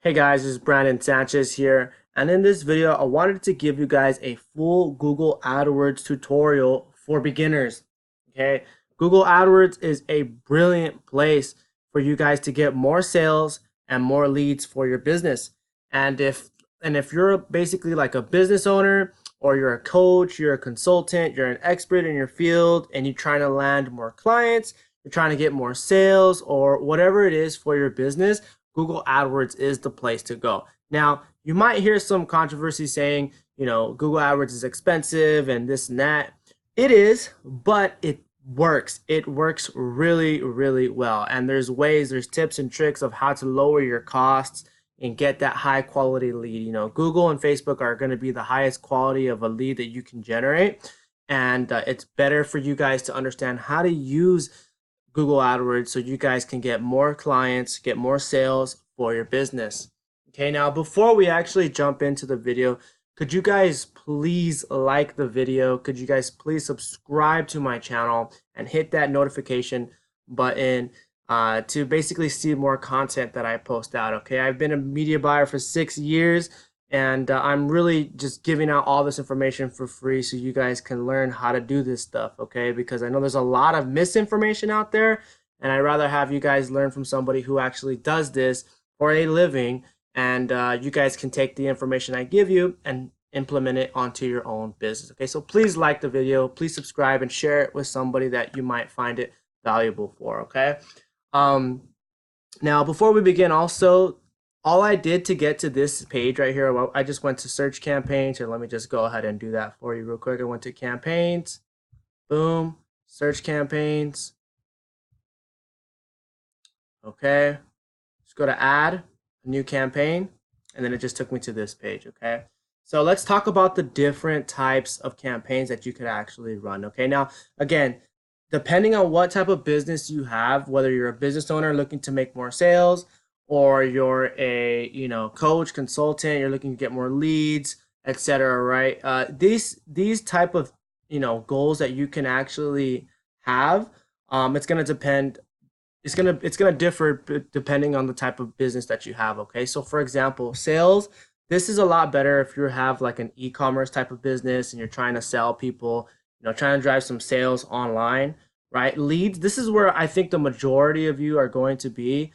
Hey guys, this is Branden Sanchez here, and in this video I wanted to give you guys a full Google AdWords tutorial for beginners. Okay, Google AdWords is a brilliant place for you guys to get more sales and more leads for your business. And if you're basically like a business owner or you're a coach, you're a consultant, you're an expert in your field and you're trying to land more clients, you're trying to get more sales or whatever it is for your business, Google AdWords is the place to go. Now, you might hear some controversy saying, Google AdWords is expensive and this and that. It is, but it works. It works really, really well. And there's tips and tricks of how to lower your costs and get that high quality lead. Google and Facebook are going to be the highest quality of a lead that you can generate. And it's better for you guys to understand how to use Google AdWords so you guys can get more clients, get more sales for your business. Okay, now before we actually jump into the video, could you guys please like the video? Could you guys please subscribe to my channel and hit that notification button to basically see more content that I post out? Okay, I've been a media buyer for 6 years and I'm really just giving out all this information for free so you guys can learn how to do this stuff, okay? Because I know there's a lot of misinformation out there, and I'd rather have you guys learn from somebody who actually does this for a living, and you guys can take the information I give you and implement it onto your own business, okay? So please like the video, please subscribe, and share it with somebody that you might find it valuable for, okay? Now, before we begin, also, all I did to get to this page right here, well, I just went to search campaigns. Here, let me just go ahead and do that for you real quick. I went to campaigns, boom, search campaigns. Okay, just go to add a new campaign, and then it just took me to this page, okay? So let's talk about the different types of campaigns that you could actually run, okay? Now, again, depending on what type of business you have, whether you're a business owner looking to make more sales, or you're a coach, consultant, you're looking to get more leads, etc., right? These type of goals that you can actually have, it's gonna depend. It's gonna differ depending on the type of business that you have. Okay, so for example, sales. This is a lot better if you have like an e-commerce type of business and you're trying to sell people, trying to drive some sales online, right? Leads. This is where I think the majority of you are going to be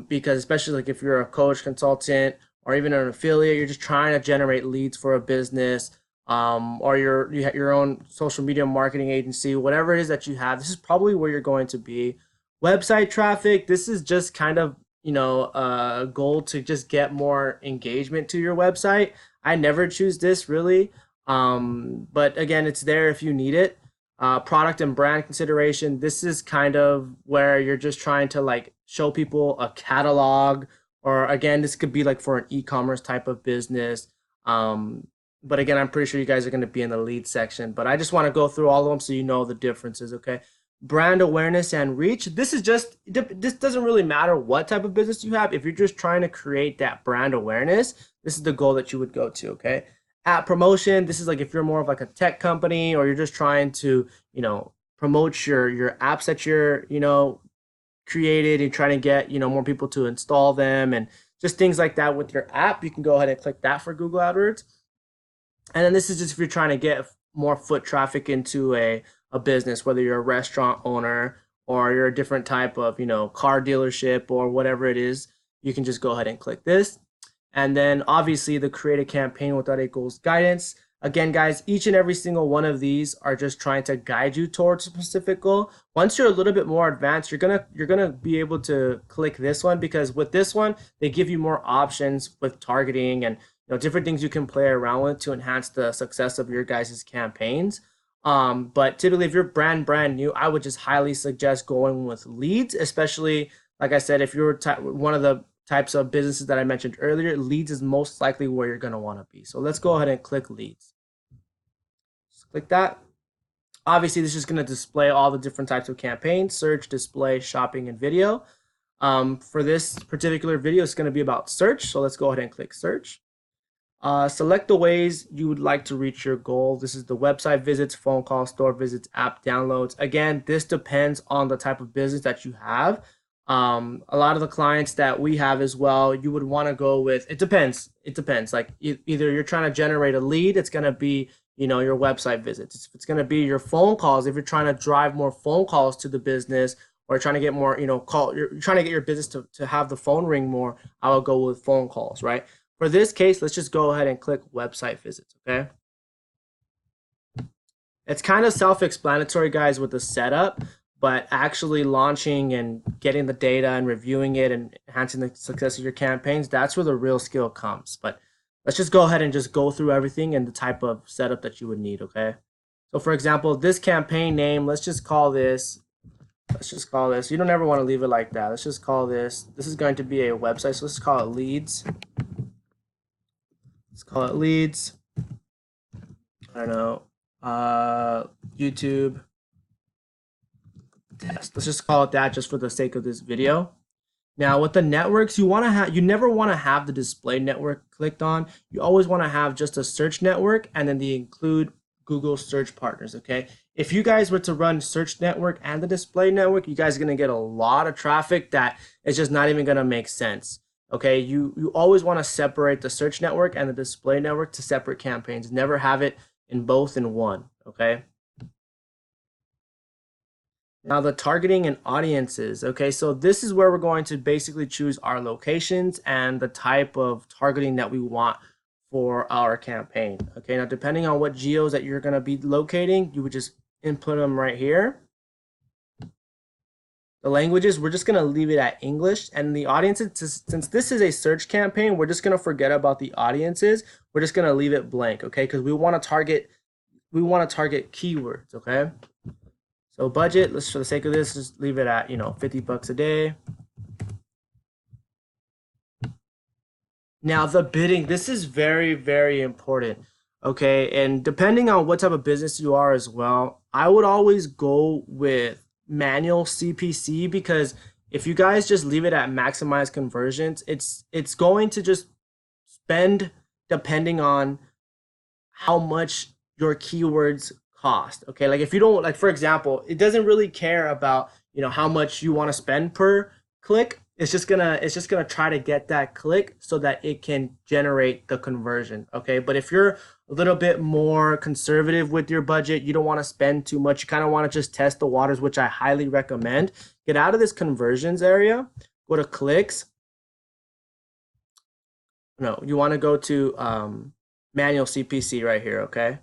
because especially like if you're a coach, consultant, or even an affiliate, you're just trying to generate leads for a business, or you have your own social media marketing agency, whatever it is that you have. This is probably where you're going to be. Website traffic. This is just kind of a goal to just get more engagement to your website. I never choose this really, but again, it's there if you need it. Product and brand consideration. This is kind of where you're just trying to like show people a catalog, or again, this could be like for an e-commerce type of business. But again, I'm pretty sure you guys are going to be in the lead section, but I just want to go through all of them so you know the differences, okay? Brand awareness and reach. This doesn't really matter what type of business you have. If you're just trying to create that brand awareness, this is the goal that you would go to, okay? App promotion. This is like if you're more of like a tech company or you're just trying to, promote your apps that you're, created and trying to get, more people to install them and just things like that with your app. You can go ahead and click that for Google AdWords. And then this is just if you're trying to get more foot traffic into a business, whether you're a restaurant owner or you're a different type of, car dealership or whatever it is, you can just go ahead and click this. And then obviously the create a campaign without a goals guidance. Again, guys, each and every single one of these are just trying to guide you towards a specific goal. Once you're a little bit more advanced, you're gonna be able to click this one, because with this one, they give you more options with targeting and different things you can play around with to enhance the success of your guys' campaigns. But typically, if you're brand new, I would just highly suggest going with leads, especially like I said, if you're one of the types of businesses that I mentioned earlier, leads is most likely where you're going to want to be. So let's go ahead and click leads. Just click that. Obviously, this is going to display all the different types of campaigns: search, display, shopping, and video. For this particular video, it's going to be about search. So let's go ahead and click search. Select the ways you would like to reach your goal. This is the website visits, phone calls, store visits, app downloads. Again, this depends on the type of business that you have. A lot of the clients that we have as well, you would want to go with, it depends. It depends. Like either you're trying to generate a lead, it's going to be, your website visits. It's going to be your phone calls. If you're trying to drive more phone calls to the business, or trying to get more, you're trying to get your business to have the phone ring more, I will go with phone calls, right? For this case, let's just go ahead and click website visits, okay? It's kind of self-explanatory, guys, with the setup, but actually launching and getting the data and reviewing it and enhancing the success of your campaigns, that's where the real skill comes. But let's just go ahead and just go through everything and the type of setup that you would need, okay? So for example, this campaign name, let's just call this, you don't ever want to leave it like that. Let's just call this is going to be a website, so let's call it leads. Let's call it leads. I don't know. YouTube test. Let's just call it that just for the sake of this video. Now with the networks, you never want to have the display network clicked on. You always want to have just a search network and then the include Google search partners, okay? If you guys were to run search network and the display network, you guys are going to get a lot of traffic that is just not even going to make sense. Okay, you always want to separate the search network and the display network to separate campaigns. Never have it in both in one, okay? Now the targeting and audiences, okay? So this is where we're going to basically choose our locations and the type of targeting that we want for our campaign, okay? Now depending on what geos that you're gonna be locating, you would just input them right here. The languages, we're just gonna leave it at English, and the audiences, since this is a search campaign, we're just gonna forget about the audiences. We're just gonna leave it blank, okay? Because we want to target keywords, okay? So budget, let's, for the sake of this, just leave it at, $50 a day. Now the bidding, this is very, very important, okay? And depending on what type of business you are as well, I would always go with manual CPC, because if you guys just leave it at maximize conversions, it's going to just spend depending on how much your keywords cost, okay? Like if you don't, like for example, it doesn't really care about, how much you want to spend per click. It's just gonna try to get that click so that it can generate the conversion, okay? But if you're a little bit more conservative with your budget, you don't want to spend too much, you kind of want to just test the waters, which I highly recommend. Get out of this conversions area, go to clicks. No, you want to go to manual CPC right here, okay?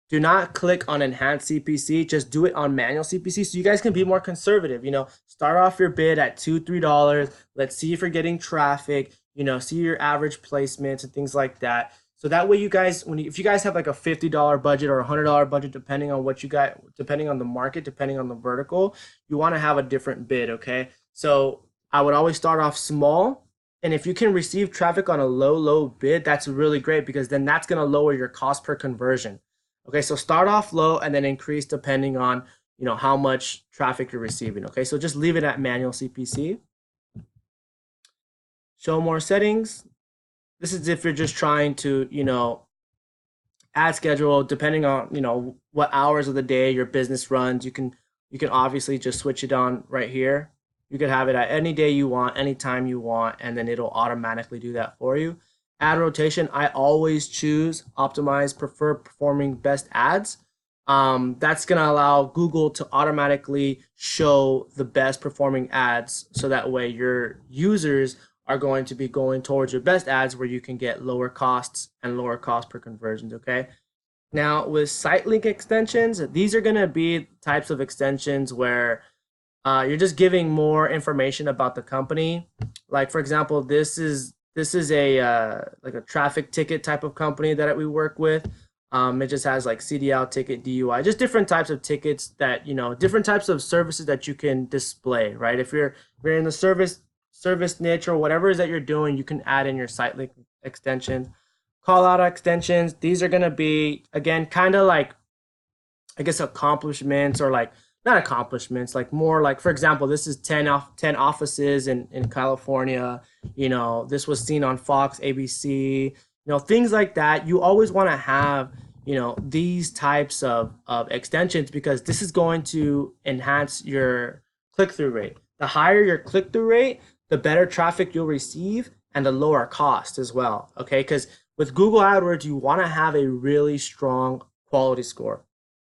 Do not click on enhanced CPC, just do it on manual CPC so you guys can be more conservative. Start off your bid at $2, $3. Let's see if you're getting traffic, see your average placements and things like that. So that way you guys, if you guys have like a $50 budget or a $100 budget, depending on what you got, depending on the market, depending on the vertical, you want to have a different bid, okay? So I would always start off small. And if you can receive traffic on a low bid, that's really great, because then that's going to lower your cost per conversion. Okay, so start off low and then increase depending on, how much traffic you're receiving. Okay, so just leave it at manual CPC. Show more settings. This is if you're just trying to, ad schedule depending on, what hours of the day your business runs. You can obviously just switch it on right here. You could have it at any day you want, anytime you want, and then it'll automatically do that for you. Ad rotation, I always choose optimize, prefer performing best ads. That's going to allow Google to automatically show the best performing ads, so that way your users are going to be going towards your best ads where you can get lower costs and lower cost per conversions, okay? Now with Sitelink extensions, these are going to be types of extensions where you're just giving more information about the company. Like for example, this is a like a traffic ticket type of company that we work with. It just has like CDL ticket, DUI, just different types of tickets that, different types of services that you can display, right? If you're in the service niche or whatever it is that you're doing, you can add in your Sitelink extensions. Call out extensions. These are going to be, again, kind of like, I guess, accomplishments, or like, not accomplishments, like more like, for example, this is 10 offices in California. This was seen on Fox, ABC, things like that. You always want to have, these types of extensions, because this is going to enhance your click-through rate. The higher your click-through rate, the better traffic you'll receive and the lower cost as well. Okay, because with Google AdWords, you want to have a really strong quality score.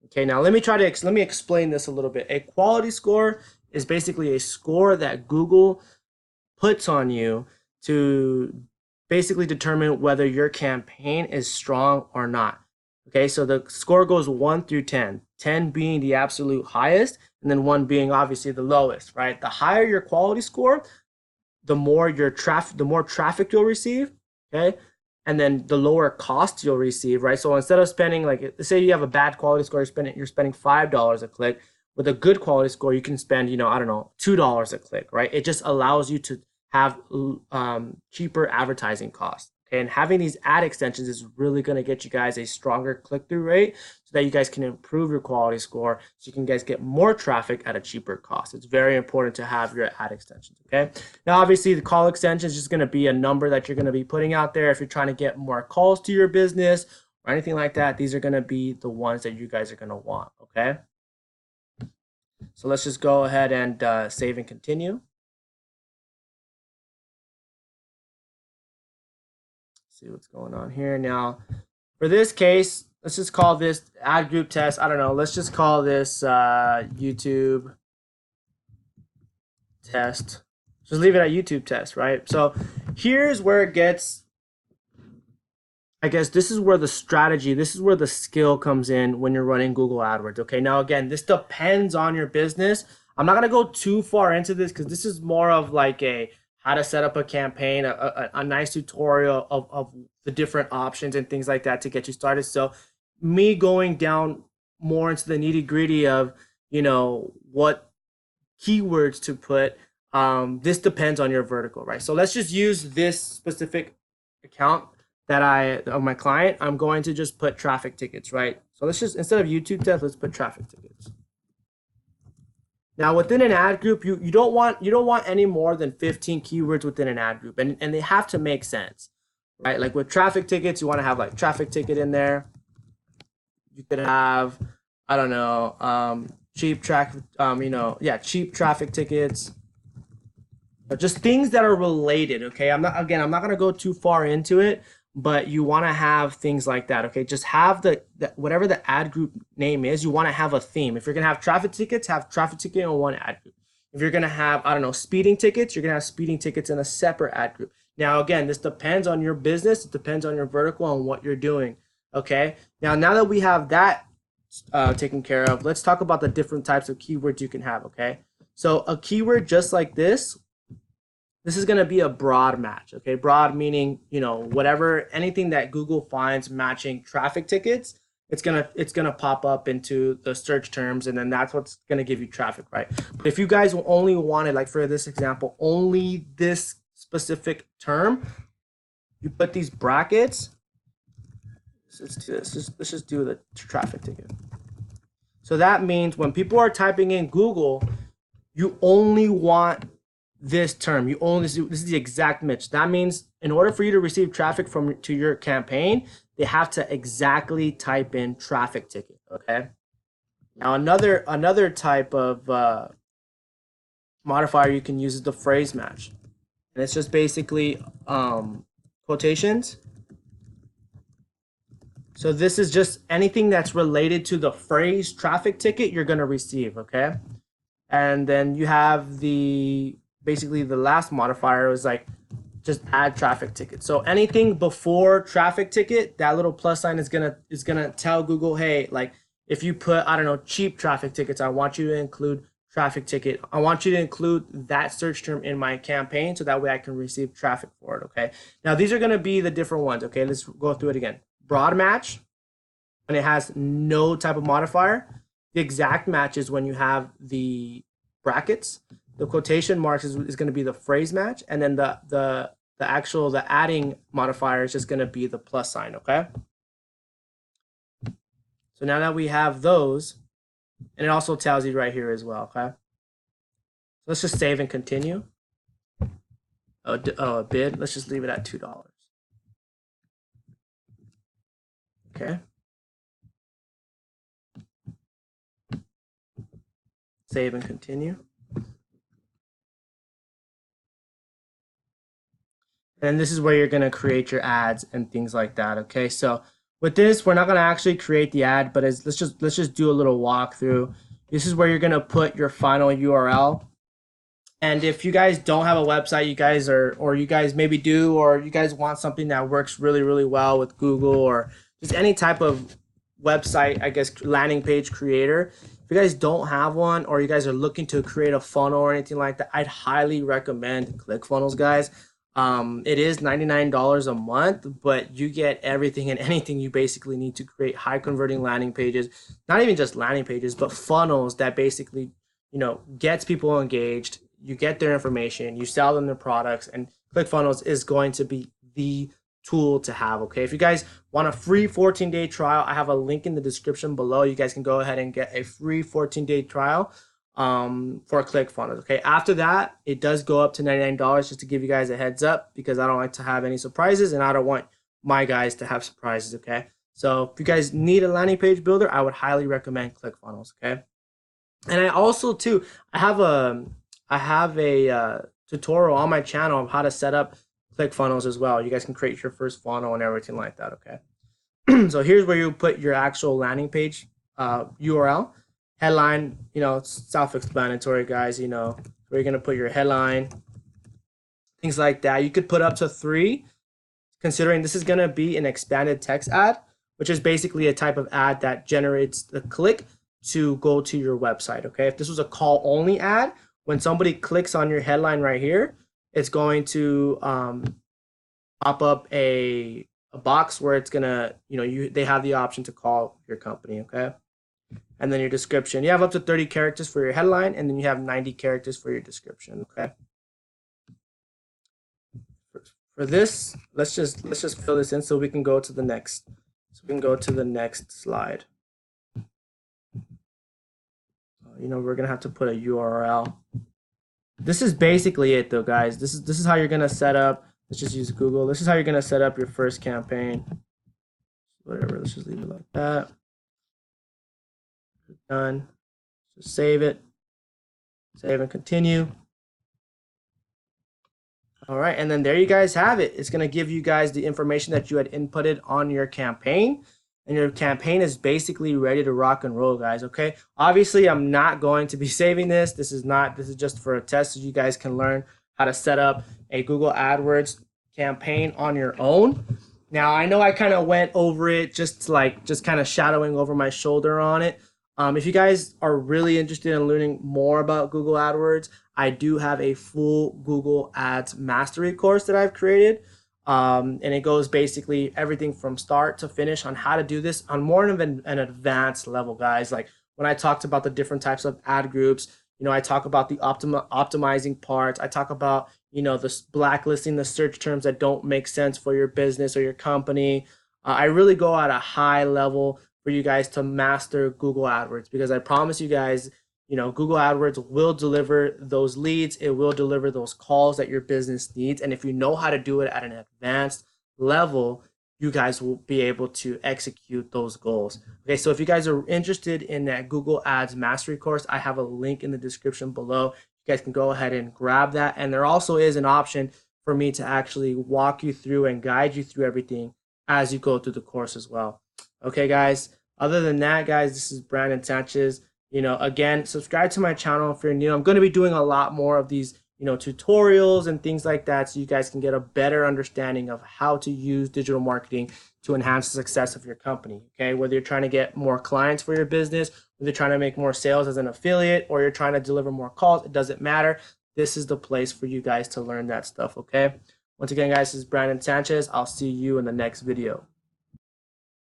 Okay, now let me explain this a little bit. A quality score is basically a score that Google puts on you to basically determine whether your campaign is strong or not. Okay, so the score goes 1 through 10, 10 being the absolute highest, and then 1 being obviously the lowest, right? The higher your quality score, the more traffic you'll receive, okay? And then the lower cost you'll receive, right? So instead of spending, like, say you have a bad quality score, you're spending $5 a click. With a good quality score, you can spend, I don't know, $2 a click, right? It just allows you to have cheaper advertising costs. Okay, and having these ad extensions is really going to get you guys a stronger click-through rate so that you guys can improve your quality score so you can guys get more traffic at a cheaper cost. It's very important to have your ad extensions, okay? Now, obviously, the call extension is just going to be a number that you're going to be putting out there if you're trying to get more calls to your business or anything like that. These are going to be the ones that you guys are going to want, okay? So let's just go ahead and save and continue. See what's going on here. Now, for this case, let's just call this ad group test. I don't know. Let's just call this YouTube test. Just leave it at YouTube test, right? So here's where it gets, I guess this is where the strategy, this is where the skill comes in when you're running Google AdWords. Okay, now again, this depends on your business. I'm not gonna go too far into this because this is more of like a how to set up a campaign, a nice tutorial of the different options and things like that to get you started. So me going down more into the nitty gritty of, what keywords to put, this depends on your vertical, right? So let's just use this specific account of my client. I'm going to just put traffic tickets, right? So let's just, instead of YouTube test, let's put traffic tickets. Now within an ad group, you don't want any more than 15 keywords within an ad group, and they have to make sense, right? Like with traffic tickets, you want to have like traffic ticket in there. You could have, I don't know, cheap traffic tickets. Just things that are related, okay? I'm not gonna go too far into it, but you want to have things like that, okay? Just have the whatever the ad group name is, you want to have a theme. If you're gonna have traffic tickets, have traffic ticket in one ad group. If you're gonna have, I don't know, speeding tickets, you're gonna have speeding tickets in a separate ad group. Now again, this depends on your business, it depends on your vertical and what you're doing, okay? Now that we have that taken care of, let's talk about the different types of keywords you can have, okay? So a keyword just like this is going to be a broad match, okay? Broad meaning, anything that Google finds matching traffic tickets, it's gonna pop up into the search terms, and then that's what's gonna give you traffic, right? But if you guys only wanted, like for this example, only this specific term, you put these brackets. Let's do this. Let's just do the traffic ticket. So that means when people are typing in Google, you only want this term. This is the exact match. That means in order for you to receive traffic to your campaign, they have to exactly type in traffic ticket. Okay. Now another type of modifier you can use is the phrase match, and it's just basically quotations. So this is just anything that's related to the phrase traffic ticket you're gonna receive. Okay. And then you have basically the last modifier is like just add traffic ticket. So anything before traffic ticket, that little plus sign is gonna tell Google, hey, like if you put, I don't know, cheap traffic tickets, I want you to include traffic ticket. I want you to include that search term in my campaign so that way I can receive traffic for it. Okay. Now these are gonna be the different ones. Okay, let's go through it again. Broad match, and it has no type of modifier. The exact match is when you have the brackets. The quotation marks is going to be the phrase match, and then the adding modifier is just going to be the plus sign. Okay. So now that we have those, and it also tells you right here as well. Okay. So let's just save and continue. A bid. Let's just leave it at $2. Okay. Save and continue. And this is where you're going to create your ads and things like that. Okay, so with this, we're not going to actually create the ad, but let's just do a little walkthrough. This is where you're going to put your final URL. And if you guys don't have a website, you guys or you guys maybe do, or you guys want something that works really, really well with Google or just any type of website, I guess, landing page creator. If you guys don't have one, or you guys are looking to create a funnel or anything like that, I'd highly recommend ClickFunnels, guys. It is $99 a month, but you get everything and anything you basically need to create high converting landing pages. Not even just landing pages, but funnels that basically, gets people engaged. You get their information, you sell them their products, and ClickFunnels is going to be the tool to have. Okay, if you guys want a free 14-day trial, I have a link in the description below. You guys can go ahead and get a free 14-day trial for ClickFunnels. Okay, after that, it does go up to $99, just to give you guys a heads up, because I don't like to have any surprises and I don't want my guys to have surprises. Okay, so if you guys need a landing page builder, I would highly recommend ClickFunnels. Okay, and I also too, I have a tutorial on my channel of how to set up ClickFunnels as well. You guys can create your first funnel and everything like that. Okay, so here's where you put your actual landing page URL. Headline, it's self-explanatory, guys. Where you're gonna put your headline, things like that. You could put up to 3, considering this is gonna be an expanded text ad, which is basically a type of ad that generates the click to go to your website. Okay, if this was a call only ad, when somebody clicks on your headline right here, it's going to pop up a box where it's gonna, they have the option to call your company. Okay, and then your description. You have up to 30 characters for your headline, and then you have 90 characters for your description. Okay. For this, let's just fill this in so we can go to the next. Slide. We're gonna have to put a URL. This is basically it, though, guys. This is how you're gonna set up. Let's just use Google. This is how you're gonna set up your first campaign. Whatever. Let's just leave it like that. Done. Just save it. Save and continue. All right, and then there you guys have it. It's gonna give you guys the information that you had inputted on your campaign. And your campaign is basically ready to rock and roll, guys. Okay, obviously I'm not going to be saving this. This is just for a test, so you guys can learn how to set up a Google AdWords campaign on your own. Now, I know I kind of went over it, just kind of shadowing over my shoulder on it. If you guys are really interested in learning more about Google AdWords, I do have a full Google Ads mastery course that I've created. And it goes basically everything from start to finish on how to do this on more of an advanced level, guys. Like when I talked about the different types of ad groups, I talk about the optimizing parts. I talk about, the blacklisting the search terms that don't make sense for your business or your company. I really go at a high level for you guys to master Google AdWords, because I promise you guys, Google AdWords will deliver those leads. It will deliver those calls that your business needs. And if you know how to do it at an advanced level, you guys will be able to execute those goals. Okay, so if you guys are interested in that Google Ads Mastery course, I have a link in the description below. You guys can go ahead and grab that. And there also is an option for me to actually walk you through and guide you through everything as you go through the course as well. Okay, guys. Other than that, guys, this is Branden Sanchez. Again, subscribe to my channel if you're new. I'm going to be doing a lot more of these, tutorials and things like that, so you guys can get a better understanding of how to use digital marketing to enhance the success of your company. Okay, whether you're trying to get more clients for your business, whether you're trying to make more sales as an affiliate, or you're trying to deliver more calls, it doesn't matter. This is the place for you guys to learn that stuff. Okay. Once again, guys, this is Branden Sanchez. I'll see you in the next video.